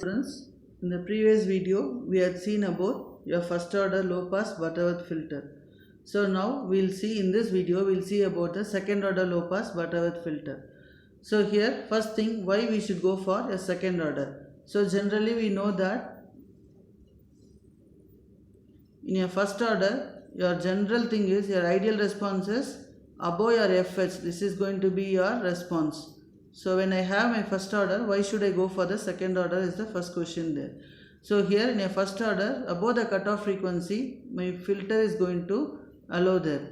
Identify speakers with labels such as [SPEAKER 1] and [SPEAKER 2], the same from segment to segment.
[SPEAKER 1] Friends, in the previous video we had seen about your first order low pass Butterworth filter. So now we'll see in this video we'll see about the second order low pass Butterworth filter. So here first thing, why we should go for a second order. So generally we know that in your first order your general thing is your ideal response is above your FH. This is going to be your response. So when I have my first order, why should I go for the second order is the first question there. So here in a first order, above the cutoff frequency, my filter is going to allow there.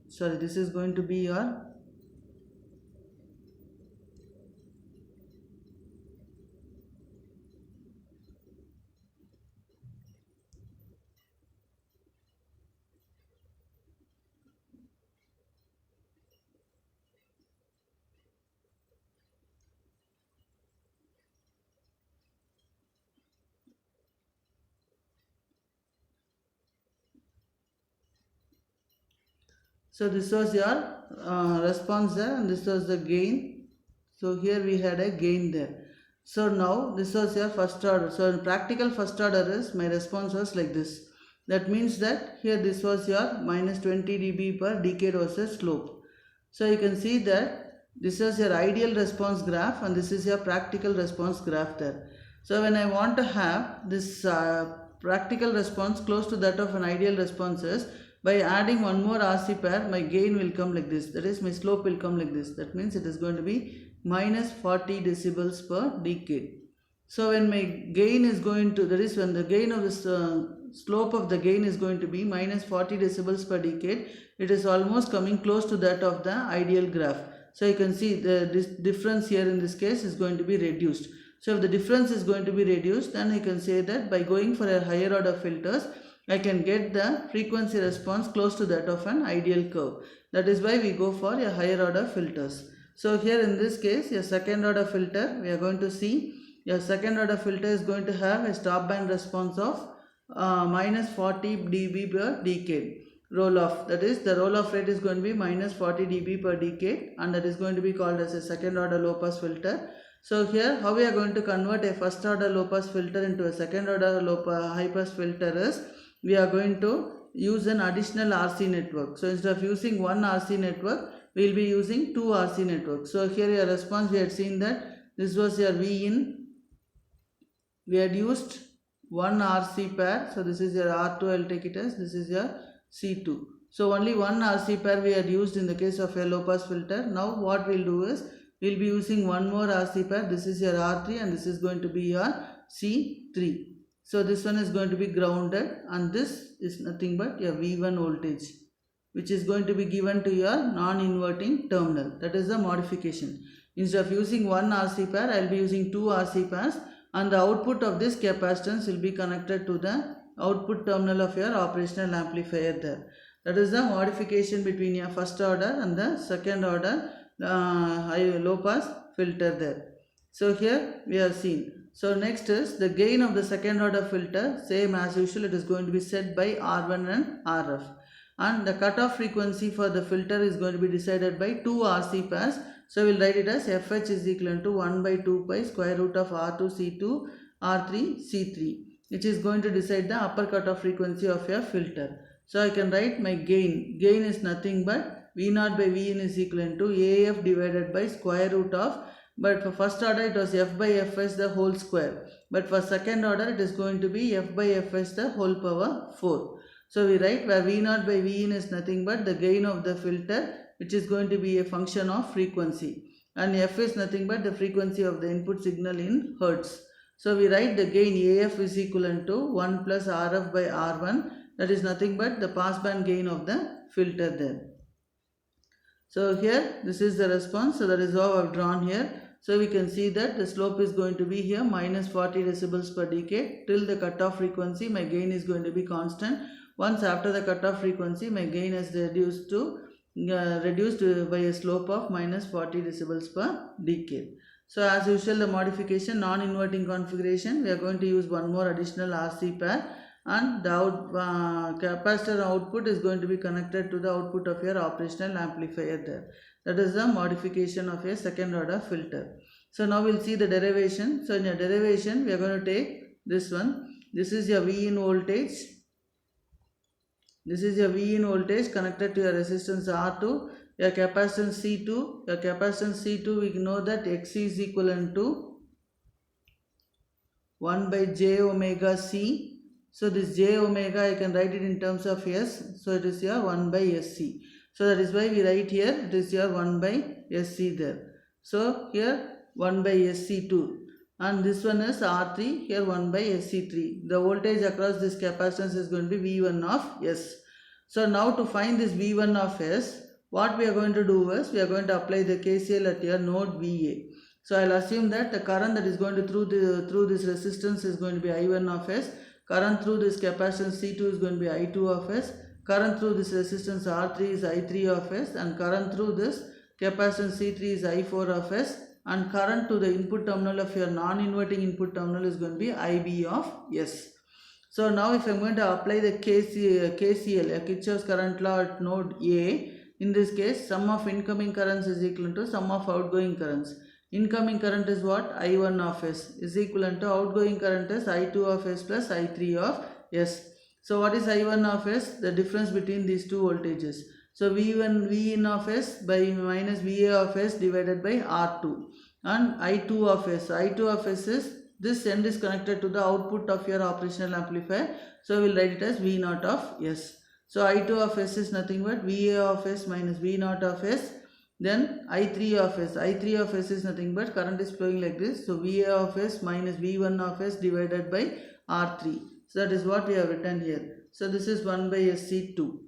[SPEAKER 1] Sorry, this is going to be your so this was your response there, and this was the gain. So here we had a gain there. So now this was your first order. So in practical first order is my response was like this. That means that here this was your minus 20 dB per decade was the slope. So you can see that this is your ideal response graph and this is your practical response graph there. So when I want to have this practical response close to that of an ideal response is, by adding one more RC pair, my gain will come like this. That is, my slope will come like this. That means it is going to be minus 40 decibels per decade. So when my gain is going to, that is when the gain of this slope of the gain is going to be minus 40 decibels per decade, it is almost coming close to that of the ideal graph. So you can see this difference here in this case is going to be reduced. So if the difference is going to be reduced, then you can say that by going for a higher order filters, I can get the frequency response close to that of an ideal curve. That is why we go for a higher order filters. So here in this case, your second order filter, we are going to see your second order filter is going to have a stop band response of minus 40 dB per decade roll off. That is, the roll off rate is going to be minus 40 dB per decade, and that is going to be called as a second order low pass filter. So here how we are going to convert a first order low pass filter into a second order high pass filter is, we are going to use an additional RC network. So instead of using one RC network, we will be using two RC networks. So here your response, we had seen that this was your V in. We had used one RC pair. So this is your R2, I will take it as, this is your C2. So only one RC pair we had used in the case of a low pass filter. Now what we will do is, we will be using one more RC pair. This is your R3 and this is going to be your C3. So this one is going to be grounded and this is nothing but your V1 voltage, which is going to be given to your non-inverting terminal. That is the modification. Instead of using one RC pair, I will be using two RC pairs, and the output of this capacitance will be connected to the output terminal of your operational amplifier there. That is the modification between your first order and the second order low pass filter there. So here we have seen. So next is the gain of the second order filter. Same as usual, it is going to be set by R1 and RF. And the cutoff frequency for the filter is going to be decided by two RC pairs. So we will write it as FH is equal to 1 by 2 pi square root of R2 C2 R3 C3, which is going to decide the upper cutoff frequency of your filter. So I can write my gain. Gain is nothing but V0 by Vin is equal to AF divided by square root of, but for first order it was F by Fs the whole square, but for second order it is going to be F by Fs the whole power 4. So we write where V0 by Vin is nothing but the gain of the filter, which is going to be a function of frequency, and F is nothing but the frequency of the input signal in Hertz. So we write the gain AF is equal to 1 plus RF by R1, that is nothing but the passband gain of the filter there. So here this is the response. So that is how I have drawn here. So we can see that the slope is going to be here minus 40 decibels per decade till the cutoff frequency. My gain is going to be constant. Once after the cutoff frequency, my gain is reduced by a slope of minus 40 decibels per decade. So as usual, the modification non-inverting configuration, we are going to use one more additional RC pair, and the capacitor output is going to be connected to the output of your operational amplifier there. That is the modification of a second order filter. So now we'll see the derivation. So in your derivation, we are going to take this one. This is your V in voltage. This is your V in voltage connected to your resistance R2, your capacitance C2. Your capacitance C2, we know that X is equivalent to 1 by j omega C. So this j omega, I can write it in terms of S. So it is your 1 by SC. So that is why we write here, it is your 1 by SC there. So here 1 by SC2. And this one is R3, here 1 by SC3. The voltage across this capacitance is going to be V1 of S. So now to find this V1 of S, what we are going to do is, we are going to apply the KCL at your node VA. So I'll assume that the current that is going to through this resistance is going to be I1 of S. Current through this capacitance C2 is going to be I2 of S. Current through this resistance R3 is I3 of S. And current through this capacitance C3 is I4 of S. And current to the input terminal of your non-inverting input terminal is going to be IB of S. So now if I am going to apply the KCL, Kirchhoff's current law at node A, in this case sum of incoming currents is equal to sum of outgoing currents. Incoming current is what? I1 of S is equivalent to outgoing current is I2 of S plus I3 of S. So what is I1 of S? The difference between these two voltages. So V in of S by minus VA of S divided by R2 and I2 of S. I2 of S is, this end is connected to the output of your operational amplifier. So we will write it as V0 of S. So I2 of S is nothing but VA of S minus V0 of S. Then I3 of S. I3 of S is nothing but current is flowing like this. So VA of S minus V1 of S divided by R3. So that is what we have written here. So this is 1 by SC2.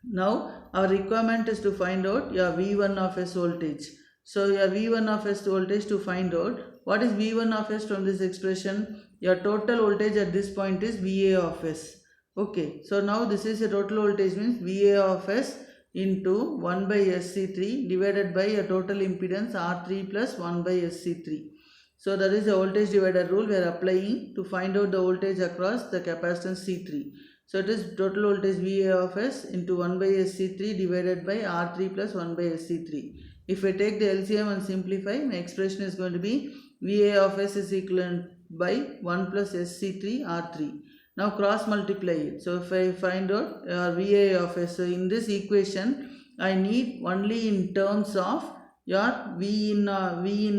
[SPEAKER 1] Now our requirement is to find out your V1 of S voltage. So your V1 of S voltage, to find out what is V1 of S from this expression, your total voltage at this point is VA of S. Okay, so now this is a total voltage, means VA of S into 1 by SC3 divided by a total impedance R3 plus 1 by SC3. So that is the voltage divider rule we are applying to find out the voltage across the capacitance C3. So it is total voltage VA of S into 1 by SC3 divided by R3 plus 1 by SC3. If I take the LCM and simplify, my expression is going to be VA of S is equivalent by 1 plus SC3 R3. Now cross multiply it. So if I find out VA of S, so in this equation I need only in terms of your V in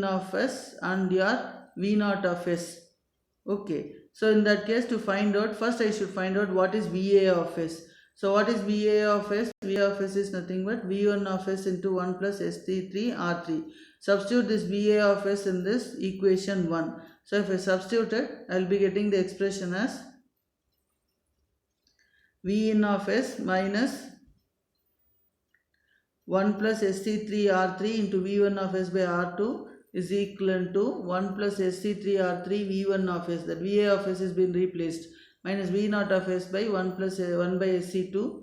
[SPEAKER 1] of S and your V0 of S. Okay. So in that case, to find out, first I should find out what is VA of S. So what is VA of S? VA of S is nothing but V1 of S into 1 plus SC3 R3. Substitute this VA of S in this equation 1. So if I substitute it, I will be getting the expression as V in of S minus 1 plus SC3 R3 into V1 of S by R2 is equivalent to 1 plus SC3 R3 V1 of S. That VA of S has been replaced, minus V0 of S by 1 plus 1 by SC2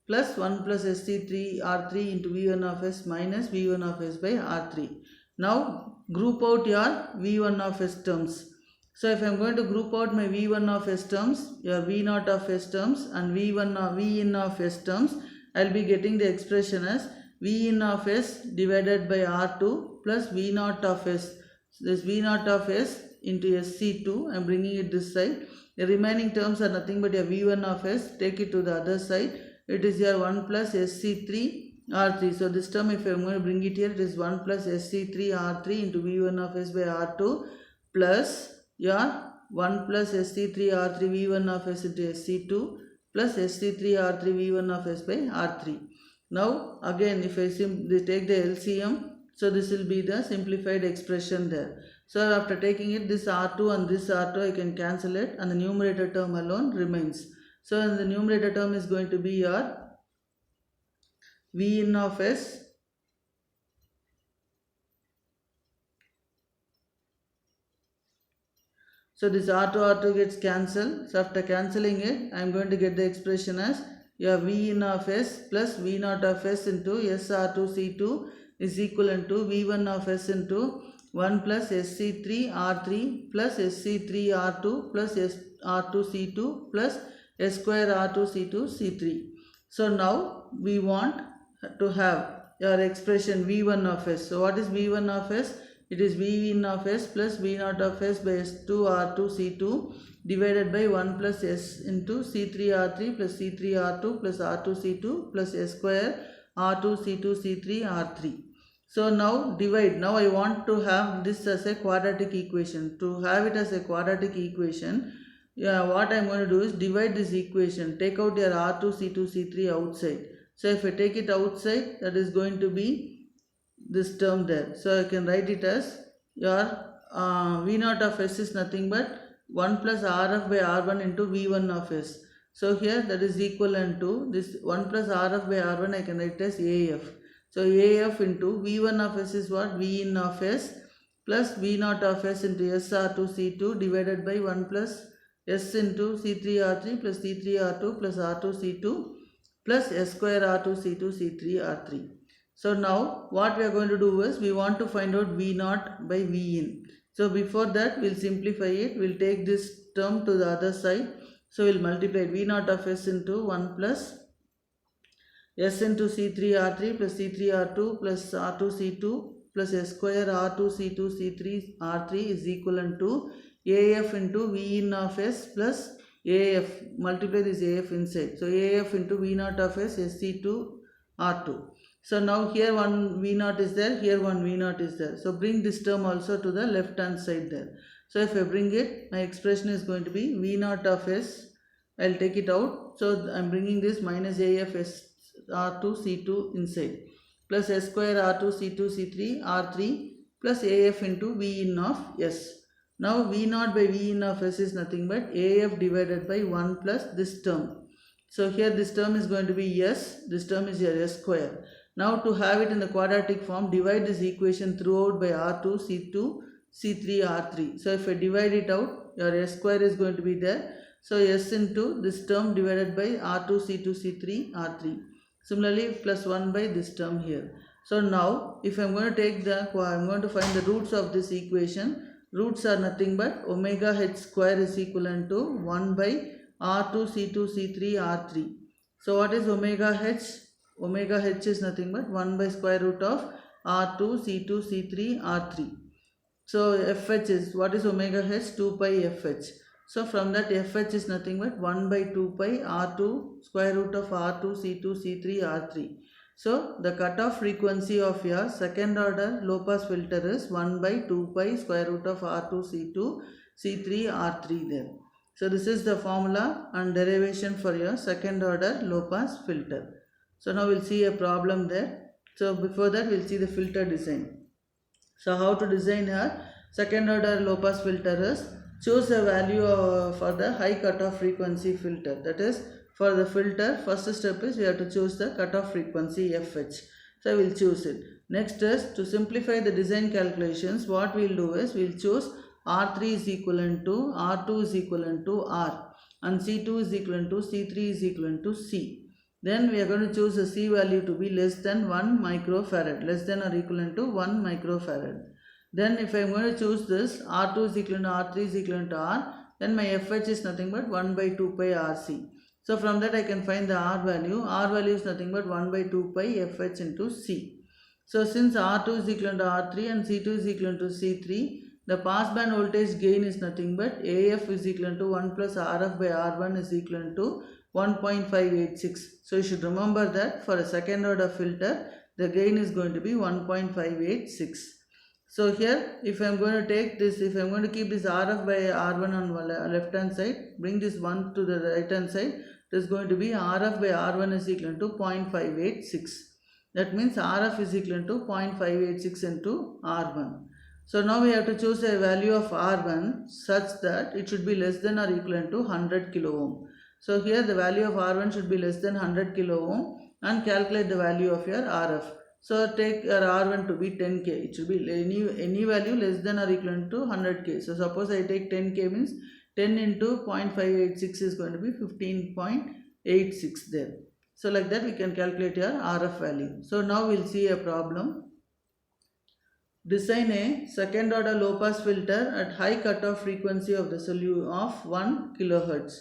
[SPEAKER 1] plus 1 plus SC3 R3 into V1 of S minus V1 of S by R3. Now group out your V1 of S terms. So if I am going to group out my V1 of S terms, your V0 of S terms and V in of S terms, I will be getting the expression as V in of S divided by R2 plus V0 of S. This V0 of S into SC2, I am bringing it this side. The remaining terms are nothing but your V1 of S. Take it to the other side. It is your 1 plus SC3 R3. So this term, if I am going to bring it here, it is 1 plus SC3 R3 into V1 of S by R2 plus your 1 plus SC3 R3 V1 of S into SC2 plus SC3 R3 V1 of S by R3. Now again, if I take the LCM, so this will be the simplified expression there. So after taking it, this R2 and this R2 I can cancel it and the numerator term alone remains. So in the numerator term is going to be your V in of S So this R2 gets cancelled. So after cancelling it, I am going to get the expression as your V in of S plus V0 of S into SR2C2 is equivalent to V1 of S into 1 plus SC3 R3 plus SC3 R2 plus R2C2 plus S square R2C2 C3. So now we want to have your expression V1 of S. So what is V1 of S? it is V in of S plus V naught of S by S2 R2 C2 divided by 1 plus S into C3 R3 plus C3 R2 plus R2 C2 plus S square R2 C2 C3 R3. So now divide. Now I want to have this as a quadratic equation. To have it as a quadratic equation, what I am going to do is divide this equation. Take out your R2 C2 C3 outside. So if I take it outside, that is going to be this term there. So I can write it as your V naught of S is nothing but 1 plus Rf by R1 into V1 of S. So here that is equivalent to this 1 plus Rf by R1, I can write as AF. So AF into V1 of S is what? V in of S plus V naught of S into SR2 C2 divided by 1 plus S into C3 R3 plus C3 R2 plus R2 C2 plus S square R2 C2 C3 R3. So now what we are going to do is we want to find out V naught by V in. So before that we'll simplify it. We'll take this term to the other side. So we'll multiply V naught of S into 1 plus S into C3 R3 plus C3 R2 plus R2 C2 plus S square R2 C2 C3 R3 is equivalent to AF into V in of S plus AF. Multiply this AF inside. So AF into V naught of S SC2 R2. So now here one V naught is there, here one V naught is there. So bring this term also to the left hand side there. So if I bring it, my expression is going to be V naught of S. I'll take it out. So I'm bringing this minus AF S R2 C2 inside plus S square R2 C2 C3 R3 plus AF into V in of S. Now V naught by V in of S is nothing but AF divided by 1 plus this term. So here this term is going to be S, this term is your S square. Now to have it in the quadratic form, divide this equation throughout by R2 C2 C3 R3. So if I divide it out, your S square is going to be there. So S into this term divided by R2 C2 C3 R3. Similarly plus 1 by this term here. So now if I am going to take I am going to find the roots of this equation. Roots are nothing but omega h square is equivalent to 1 by R2 C2 C3 R3. So what is omega h? Omega h is nothing but 1 by square root of R2 C2 C3 R3. So fh is, what is omega h? 2 pi fh. So from that fh is nothing but 1 by 2 pi R2 square root of R2 C2 C3 R3. So the cutoff frequency of your second order low pass filter is 1 by 2 pi square root of R2 C2 C3 R3 there. So this is the formula and derivation for your second order low pass filter. So now we'll see a problem there. So before that we'll see the filter design. So how to design a second order low pass filter is, choose a value for the high cutoff frequency filter. That is, for the filter, first step is we have to choose the cutoff frequency fh. So I will choose it. Next is, to simplify the design calculations, what we will do is we will choose R3 is equivalent to R2 is equivalent to R and C2 is equivalent to C3 is equivalent to C. Then we are going to choose the C value to be less than 1 microfarad, less than or equivalent to 1 microfarad. Then if I am going to choose this, R2 is equivalent to R3 is equivalent to R, then my fh is nothing but 1 by 2 pi Rc. So from that I can find the R value. R value is nothing but 1 by 2 pi fh into C. So since R2 is equivalent to R3 and C2 is equivalent to C3, the passband voltage gain is nothing but AF is equivalent to 1 plus RF by R1 is equivalent to 1.586. So you should remember that for a second order filter, the gain is going to be 1.586. So here, if I am going to take this, if I am going to keep this RF by R1 on left hand side, bring this 1 to the right hand side, it is going to be RF by R1 is equal to 0.586. That means RF is equal to 0.586 into R1. So now we have to choose a value of R1 such that it should be less than or equivalent to 100 kilo ohm. So here the value of R1 should be less than 100 kilo ohm and calculate the value of your RF. So take your R1 to be 10k. It should be any value less than or equivalent to 100k. So suppose I take 10k means 10 into 0.586 is going to be 15.86 there. So like that we can calculate your RF value. So now we'll see a problem. Design a second order low pass filter at high cutoff frequency of resolution of 1 kHz.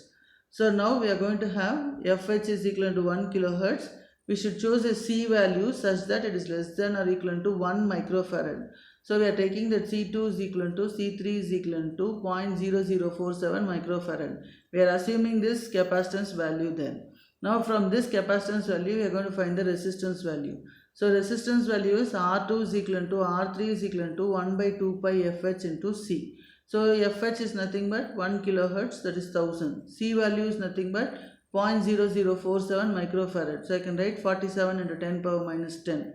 [SPEAKER 1] So now we are going to have fh is equal to 1 kHz. We should choose a C value such that it is less than or equivalent to 1 microfarad. So we are taking that C2 is equal to C3 is equal to 0.0047 microfarad. We are assuming this capacitance value then. Now from this capacitance value we are going to find the resistance value. So resistance value is R2 is equal to R3 is equal to 1 by 2 pi Fh into C. So Fh is nothing but 1 kilohertz, that is 1000. C value is nothing but 0.0047 microfarad. So I can write 47 into 10 power minus 10.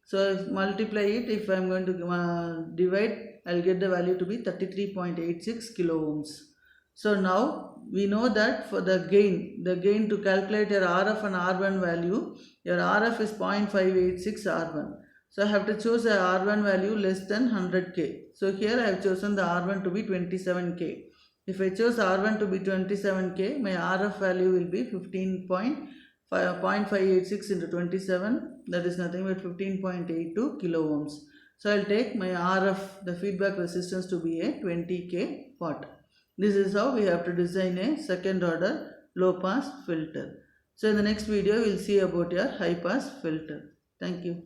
[SPEAKER 1] So if multiply it, if I am going to divide, I will get the value to be 33.86 kilo ohms. So now we know that for the gain to calculate your RF and R1 value, your RF is 0.586 R1. So I have to choose a R1 value less than 100K. So here I have chosen the R1 to be 27K. If I choose R1 to be 27K, my RF value will be 0.586 into 27, that is nothing but 15.82 kilo ohms. So I will take my RF, the feedback resistance, to be a 20K watt. This is how we have to design a second order low pass filter. So in the next video we will see about your high pass filter. Thank you.